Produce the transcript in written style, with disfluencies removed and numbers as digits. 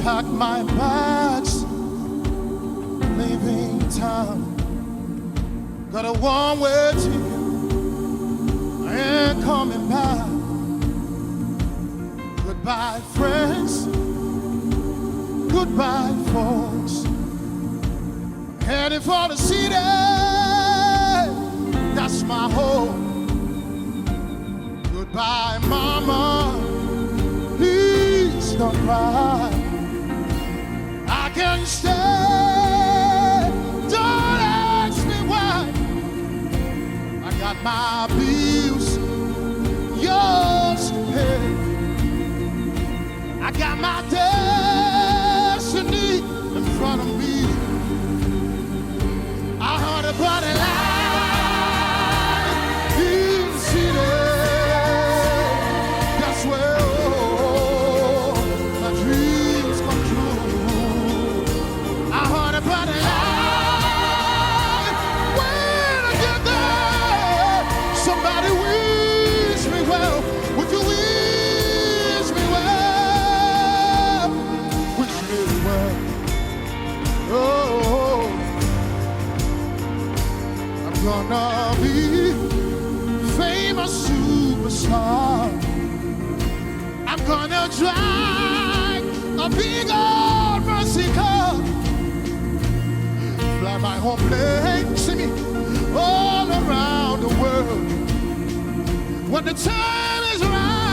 pack my bags, leaving town. Got a one-way ticket, I ain't coming back. Goodbye, friends. Goodbye, folks. I'm heading for the city. That's my home. Goodbye, mama. Please don't cry. I can stay. Don't ask me why. I got my bills, yours to pay. I got my destiny in front of me. I heard about a life in the city. That's where my dreams come true. I heard about a life when I get there. Somebody wish me well. Would you wish me well? Wish me well. Oh, I'm gonna be famous superstar. I'm gonna drive a big old Mercy car, fly my home plane, see me all around the world. When the time is right,